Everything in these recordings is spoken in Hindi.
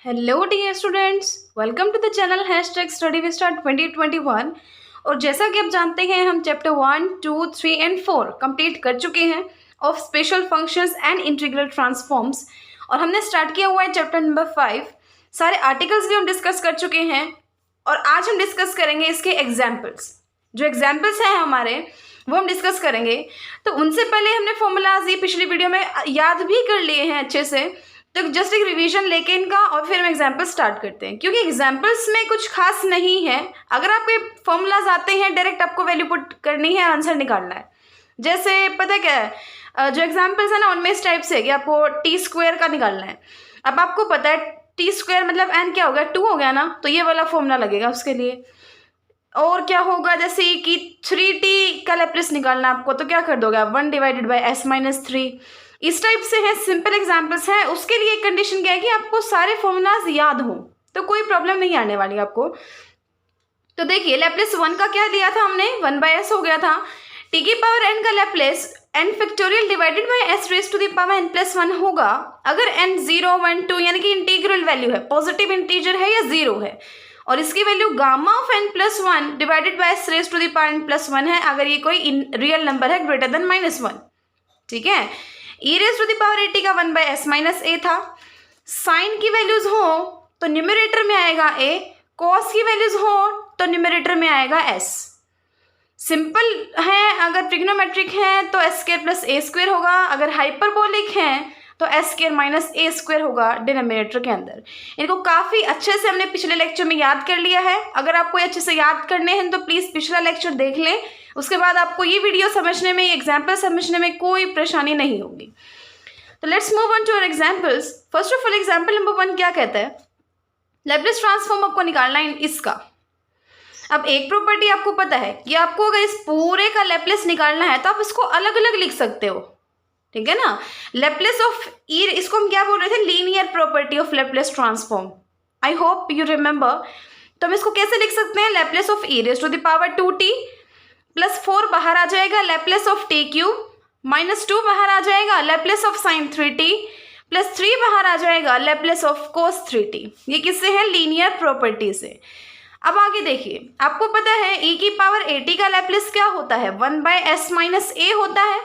Hello dear students, welcome to the channel hashtag study with star 2021। और जैसा कि आप जानते हैं, हम चैप्टर 1, 2, 3 एंड 4 कंप्लीट कर चुके हैं of special functions and integral transforms. और हमने स्टार्ट किया हुआ है चैप्टर नंबर 5। सारे आर्टिकल्स भी हम डिस्कस कर चुके हैं और आज हम डिस्कस करेंगे इसके एग्जाम्पल्स। जो एग्जाम्पल्स हैं हमारे वो हम डिस्कस करेंगे। तो उनसे पहले हमने फॉर्मूलाज ये पिछली वीडियो में याद भी कर लिए हैं अच्छे से, तो जस्ट एक रिवीजन लेके इनका और फिर हम एग्जाम्पल स्टार्ट करते हैं, क्योंकि एग्जाम्पल्स में कुछ खास नहीं है। अगर आपके फॉर्मूलाज आते हैं, डायरेक्ट आपको वैल्यू पुट करनी है, आंसर निकालना है। जैसे पता क्या है, जो एग्जाम्पल्स है ना उनमें इस टाइप से कि आपको टी स्क्वायर का निकालना है। अब आपको पता है टी स्क्वायर मतलब एन क्या हो गया, 2 हो गया ना, तो ये वाला फॉर्मूला लगेगा उसके लिए। और क्या होगा, जैसे कि 3t का लैप्लेस निकालना आपको, तो क्या कर दोगे आप, 1 डिवाइडेड बाई s माइनस 3। इस टाइप से है, सिंपल एग्जाम्पल्स हैं। उसके लिए एक कंडीशन क्या है कि आपको सारे फॉर्मूलाज याद हो, तो कोई प्रॉब्लम नहीं आने वाली आपको। तो देखिए, लैप्लेस 1 का क्या लिया था हमने, 1/s हो गया था। t की पावर n का Laplace n factorial divided by s raise to the power n plus 1 होगा अगर n 0, 1, 2 यानी कि इंटीग्रल वैल्यू है, पॉजिटिव इंटीजर है या 0 है। और इसकी value gamma of n plus 1 divided by s raise to the power n plus 1 है अगर ये कोई रियल नंबर है ग्रेटर देन -1। ठीक है, e raise to the power at का 1/s माइनस a था। साइन की वैल्यूज हो तो न्यूमरेटर में आएगा a, कॉस की वैल्यूज हो तो न्यूमरेटर में आएगा s। सिंपल है, अगर ट्रिग्नोमेट्रिक है तो s square plus a square होगा, अगर हाइपरबोलिक है तो s square minus a square होगा डिनोमिनेटर के अंदर। इनको काफ़ी अच्छे से हमने पिछले लेक्चर में याद कर लिया है। अगर आपको अच्छे से याद करने हैं तो प्लीज़ पिछला लेक्चर देख लें, उसके बाद आपको ये वीडियो समझने में, एग्जाम्पल समझने में कोई परेशानी नहीं होगी। तो let's move on to our examples. First of all example number 1 क्या कहता है, लैप्लेस ट्रांसफॉर्म आपको निकालना है इसका। अब एक प्रॉपर्टी आपको पता है कि आपको अगर इस पूरे का लैप्लेस निकालना है तो आप इसको अलग अलग लिख सकते हो, ठीक है ना। लैप्लेस ऑफ ई, इसको हम क्या बोल रहे थे, linear property of Laplace transform. I hope you remember. तो हम इसको कैसे लिख सकते हैं, Laplace of e raise to the power 2t plus 4 बाहर आ जाएगा, Laplace of t cube minus 2 बाहर आ जाएगा, Laplace of sign 3t plus 3 बाहर आ जाएगा, लैप्लेस ऑफ कोस 3t। ये किससे है, लीनियर प्रॉपर्टी से। अब आगे देखिए, आपको पता है e की पावर at का लैप्लेस क्या होता है, 1/s माइनस a होता है।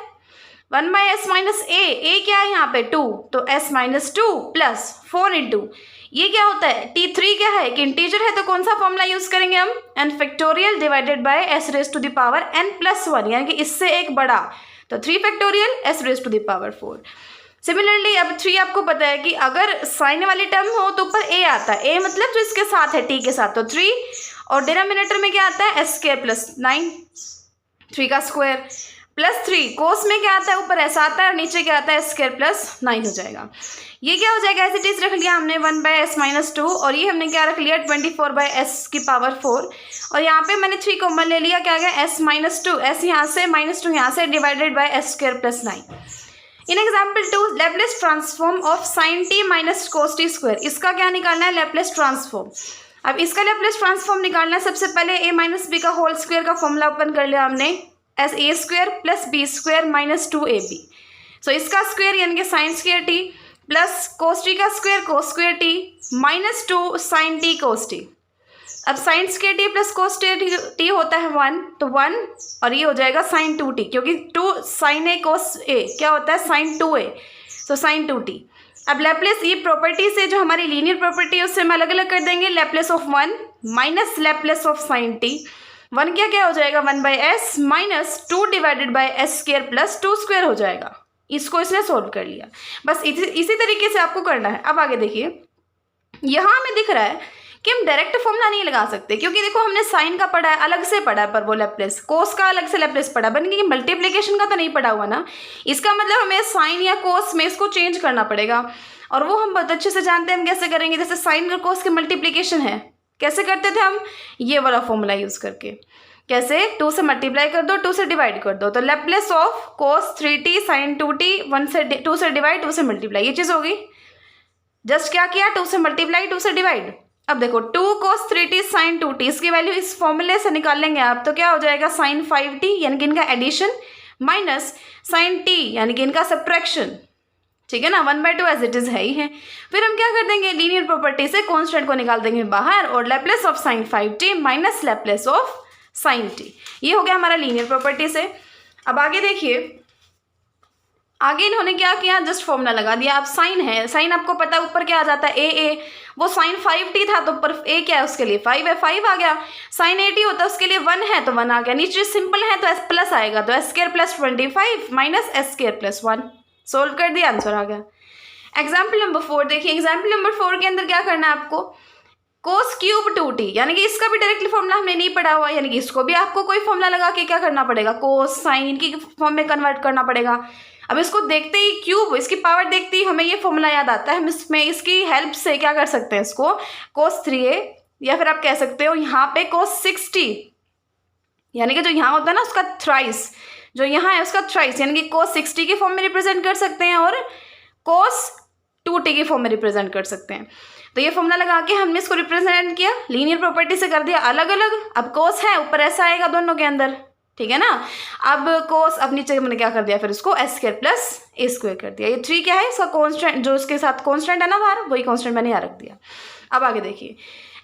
1/s माइनस a क्या है यहाँ पे 2, तो s माइनस 2 प्लस 4 इंटू ये क्या होता है, t3 क्या है, एक इंटीजर है, तो कौन सा फॉर्मूला यूज करेंगे हम, n factorial divided by s raise to the power n plus 1, यानी कि इससे एक बड़ा, तो 3 factorial s raise to the power 4। Similarly अब 3 आपको पता है कि अगर साइन वाली टर्म हो तो ऊपर a आता है, a मतलब जो इसके साथ है t के साथ, तो 3, और डिनोमिनेटर में क्या आता है s स्क्वायर प्लस 9, 3 का स्क्वायर प्लस 3, कोस में क्या आता है, ऊपर ऐसा आता है और नीचे क्या आता है s स्क्वायर प्लस 9 हो जाएगा। ये क्या हो जाएगा, ऐसे टीज रख लिया हमने 1/s माइनस 2, और ये हमने क्या रख लिया 24/s की पावर 4, और यहाँ पे मैंने 3 कॉमन ले लिया, क्या आ गया s माइनस 2, s यहाँ से माइनस 2 यहाँ से, divided by s square plus 9। In example 2, Laplace transform of sine t minus cos t square, इसका क्या निकालना है, लैप्लेस ट्रांसफॉर्म। अब इसका लैप्लेस ट्रांसफॉर्म निकालना है, सबसे पहले a माइनस b का होल स्क्वायर का फॉर्मूला ओपन कर लिया हमने, as a square plus b square minus 2ab। So इसका स्क्वायर यानी कि sine square t plus cos t का square cos square t minus 2 sine t cos t। अब sine square t plus cos t होता है 1, तो 1, और ये हो जाएगा साइन 2t, क्योंकि 2 साइन a कोस a क्या होता है, साइन 2a, तो साइन 2t। अब लैप्लेस ये प्रॉपर्टी से जो हमारी लीनियर प्रॉपर्टी है उससे हम अलग अलग कर देंगे, Laplace of 1 minus Laplace of sign t। 1 क्या हो जाएगा, 1/s minus 2 divided by s square plus 2 square हो जाएगा। इसको इसने सोल्व कर लिया, बस इसी तरीके से आपको करना है। अब आगे देखिए, यहाँ हमें दिख रहा है कि हम डायरेक्ट फॉर्मूला नहीं लगा सकते, क्योंकि देखो हमने साइन का पढ़ा है, अलग से पढ़ा है, पर वो लैप्लेस, कोस का अलग से लैप्लेस पढ़ा, बन कि मल्टीप्लिकेशन का तो नहीं पढ़ा हुआ ना। इसका मतलब हमें साइन या कोस में इसको चेंज करना पड़ेगा, और वो हम बहुत अच्छे से जानते हैं हम कैसे करेंगे। जैसे साइन और कोस की मल्टीप्लिकेशन है, कैसे करते थे हम, ये वाला फॉर्मूला यूज करके। कैसे, 2 से मल्टीप्लाई कर दो, 2 से डिवाइड कर दो, तो Laplace of cos 3t sign 2t, 2 से डिवाइड 2 से मल्टीप्लाई, ये चीज़ होगी। जस्ट क्या किया, 2 से मल्टीप्लाई 2 से डिवाइड। अब देखो 2 cos 3t साइन 2t, इसकी वैल्यू इस फॉर्मूले से निकाल लेंगे आप, तो क्या हो जाएगा, साइन 5t यानी कि इनका एडिशन माइनस साइन t यानी कि इनका सब्ट्रैक्शन। ठीक है ना, 1/2 एज इट इज है ही है। फिर हम क्या कर देंगे, लीनियर प्रॉपर्टी से कांस्टेंट को निकाल देंगे बाहर और Laplace of sin 5t minus Laplace of sin t, ये हो गया हमारा लीनियर प्रॉपर्टी से। अब आगे देखिए, आगे इन्होंने क्या किया, जस्ट फॉर्मूला लगा दिया। अब साइन है, साइन आपको पता है ऊपर क्या आ जाता है ए, वो साइन 5t था तो ऊपर ए क्या है उसके लिए 5 है, 5 आ गया। साइन 80 होता है उसके लिए 1 है तो 1 आ गया। नीचे सिंपल है तो s प्लस आएगा, तो s² plus 25 minus s² plus 1, solve कर दिया, आंसर आ गया। एग्जाम्पल नंबर 4 देखिए, एग्जाम्पल नंबर 4 के अंदर क्या करना है आपको, कोस क्यूब 2t, यानी कि इसका भी डायरेक्टली फॉर्मूला हमने नहीं पढ़ा हुआ, यानी कि इसको भी आपको कोई फॉर्मूला लगा के क्या करना पड़ेगा, कोस साइन इनकी फॉर्म में कन्वर्ट करना पड़ेगा। अब इसको देखते ही क्यूब, इसकी पावर देखते ही हमें ये फॉर्मूला याद आता है। हम इसमें इसकी हेल्प से क्या कर सकते हैं, इसको कोस 3a या फिर आप कह सकते हो यहाँ पे कोस 60, यानी कि जो यहाँ होता है ना उसका थ्राइस, जो यहाँ है उसका थ्राइस, यानी कि कोस 60 की फॉर्म में रिप्रेजेंट कर सकते हैं और कोस 2t की फॉर्म में रिप्रेजेंट कर सकते हैं। तो ये फॉर्मूला लगा के हमने इसको रिप्रेजेंट किया, लीनियर प्रॉपर्टी से कर दिया अलग अलग। अब कोस है ऊपर ऐसा आएगा दोनों के अंदर, ठीक है ना। अब कोस, अब नीचे हमने क्या कर दिया, फिर इसको s² प्लस a² कर दिया। ये 3 क्या है, इसका कांस्टेंट, जो इसके साथ कांस्टेंट है ना बाहर, वही कांस्टेंट मैंने यहाँ रख दिया। अब आगे देखिए,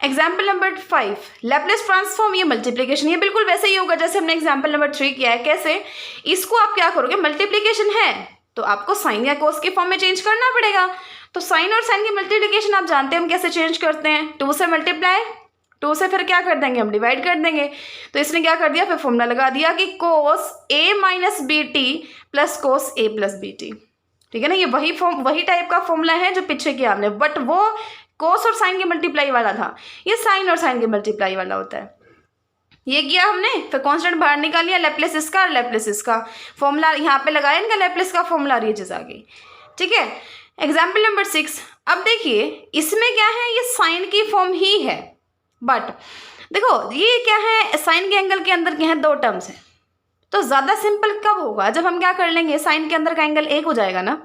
एग्जाम्पल नंबर 5, लैप्लेस ट्रांसफॉर्म, ये मल्टीप्लीकेशन, ये बिल्कुल वैसे ही होगा जैसे हमने एग्जाम्पल नंबर 3 किया है। कैसे, इसको आप क्या करोगे, मल्टीप्लीकेशन है तो आपको साइन या कोस के फॉर्म में चेंज करना पड़ेगा। तो साइन और साइन की मल्टीप्लीकेशन आप जानते हैं हम कैसे चेंज करते हैं, 2 से मल्टीप्लाई, 2 से फिर क्या कर देंगे, हम डिवाइड कर देंगे। तो इसने क्या कर दिया, फिर फॉर्मूला लगा दिया कि कोस a minus bt plus cos a plus bt, ठीक है ना। ये वही टाइप का फॉर्मूला है जो पीछे किया हमने, बट वो कोस और साइन के मल्टीप्लाई वाला था, ये साइन और साइन के मल्टीप्लाई वाला होता है। ये किया हमने, फिर कांस्टेंट बाहर निकाल लिया, लैप्लेस इसका और लैप्लेस इसका, फॉर्मूला यहाँ पे लगाया इनका लैप्लेस का फॉर्मूला, ये चीज़ आ गई, ठीक है। एग्जाम्पल नंबर 6, अब देखिए इसमें क्या है, ये साइन की फॉर्म ही है, बट देखो ये क्या है, साइन के एंगल के अंदर क्या है, 2 टर्म्स हैं। तो ज़्यादा सिंपल कब होगा, जब हम क्या कर लेंगे, साइन के अंदर का एंगल 1 हो जाएगा ना,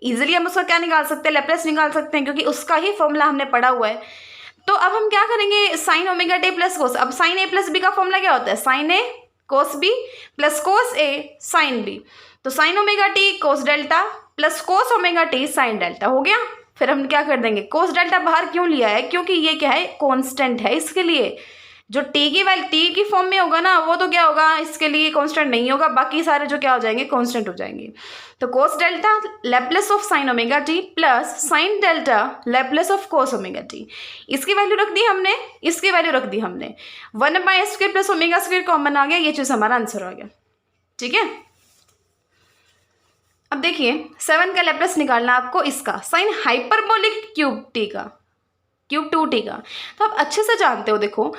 इजीली हम उसका क्या निकाल सकते हैं, लैप्लेस निकाल सकते हैं, क्योंकि उसका ही फॉर्मूला हमने पढ़ा हुआ है। तो अब हम क्या करेंगे, sine omega t plus cos, अब साइन a प्लस बी का फॉर्मूला क्या होता है, sine a cos b plus cos a sine b। तो sine omega t cos delta plus cos omega t sine delta हो गया। फिर हम क्या कर देंगे, कोस डेल्टा बाहर क्यों लिया है, क्योंकि ये क्या है, कांस्टेंट है, इसके लिए जो टी की वैल्यू टी की फॉर्म में होगा ना, वो तो क्या होगा, इसके लिए कांस्टेंट नहीं होगा, बाकी सारे जो क्या हो जाएंगे, कांस्टेंट हो जाएंगे। तो cos delta Laplace of sine omega t plus sine delta Laplace of cos omega t, इसकी वैल्यू रख दी हमने, इसकी वैल्यू रख दी हमने, 1/s² plus omega square common आ गया, ये चीज़ हमारा आंसर आ गया, ठीक है। अब देखिए 7 का लैप्लेस निकालना आपको, इसका साइन हाइपरबोलिक क्यूब टी का, क्यूब 2t का। तो आप अच्छे से जानते हो, देखो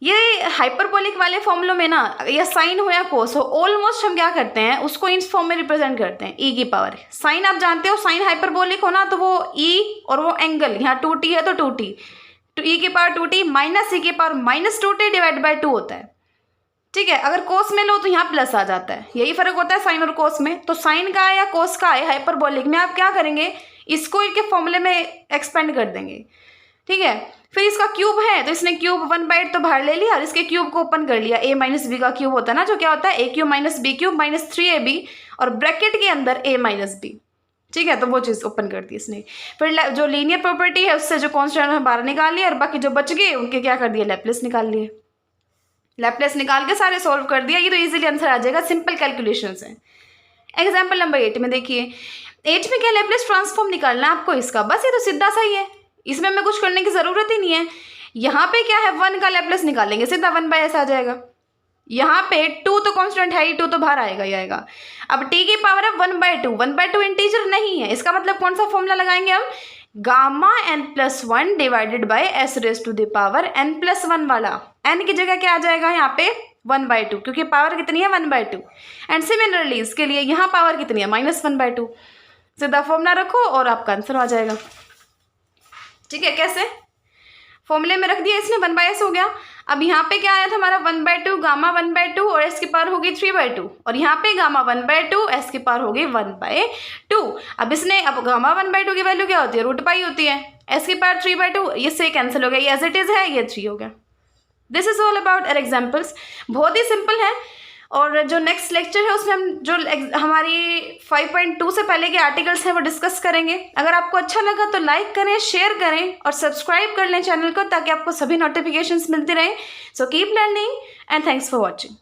ये हाइपरबोलिक वाले फॉर्मूलों में ना, या साइन हो या कोस हो, ऑलमोस्ट हम क्या करते हैं, उसको इस फॉर्म में रिप्रेजेंट करते हैं, e की पावर। साइन आप जानते हो, साइन हाइपरबोलिक हो ना, तो वो e और वो एंगल, यहाँ 2t है तो 2t, तो e की पावर 2t माइनस e की power minus 2t divide by 2 होता है, ठीक है। अगर कोस में लो तो यहाँ प्लस आ जाता है, यही फर्क होता है साइन और कोस में। तो साइन का या कोस का है हाइपरबोलिक में, आप क्या करेंगे, इसको इनके फॉर्मूले में एक्सपेंड कर देंगे, ठीक है। फिर इसका क्यूब है तो इसने क्यूब 1/8 तो बाहर ले लिया और इसके क्यूब को ओपन कर लिया, a माइनस बी का क्यूब होता है ना, जो क्या होता है a cube minus b cube minus 3ab और ब्रैकेट के अंदर a माइनस बी, ठीक है। तो वो चीज़ ओपन कर दी इसने। फिर जो लीनियर प्रॉपर्टी है उससे जो कॉन्स्टेंट है बाहर निकाल लिया और बाकी जो बच गए उनके क्या कर दिया, लैप्लेस निकाल लिए, लैप्लेस निकाल के सारे सॉल्व कर दिया। ये तो इजीली आंसर आ जाएगा, सिंपल कैलकुलेशंस हैं। एग्जाम्पल नंबर 8 में देखिए, 8 में क्या लैप्लेस ट्रांसफॉर्म निकालना है आपको इसका, बस ये तो सीधा सा ही है, इसमें हमें कुछ करने की ज़रूरत ही नहीं है। यहाँ पे क्या है, 1 का लैप्लेस निकालेंगे, सीधा 1/s आ जाएगा। यहाँ पे 2 तो कांस्टेंट है ही, 2 तो बाहर आएगा ही आएगा। अब t की पावर है 1/2, 1/2 इंटीजर नहीं है, इसका मतलब कौन सा फॉर्मूला लगाएंगे हम, gamma n+1 divided by s raise to the power n+1 वाला, n की जगह क्या आ जाएगा यहाँ पे 1/2, क्योंकि पावर कितनी है 1/2। एंड सिमिलरली इसके लिए यहाँ पावर कितनी है -1/2, सीधा फॉर्मूला रखो और आपका आंसर आ जाएगा, ठीक है। कैसे, फॉर्मूले में रख दिया इसने, 1/s हो गया। अब यहाँ पे क्या आया था हमारा 1/2 गामा 1/2 और s की पावर होगी 3/2, और यहाँ पे गामा 1/2 s की पावर होगी 1/2। अब इसने, अब गामा 1/2 की वैल्यू क्या होती है, √π होती है, s की पावर 3/2, ये से कैंसिल हो गया, ये एज इट इज है, ये 3 हो गया। This is all about our examples, बहुत ही सिंपल है। और जो नेक्स्ट लेक्चर है उसमें हम जो हमारी 5.2 से पहले के आर्टिकल्स हैं वो डिस्कस करेंगे। अगर आपको अच्छा लगा तो लाइक करें, शेयर करें और सब्सक्राइब कर लें चैनल को, ताकि आपको सभी नोटिफिकेशंस मिलती रहें। So keep learning and thanks for watching.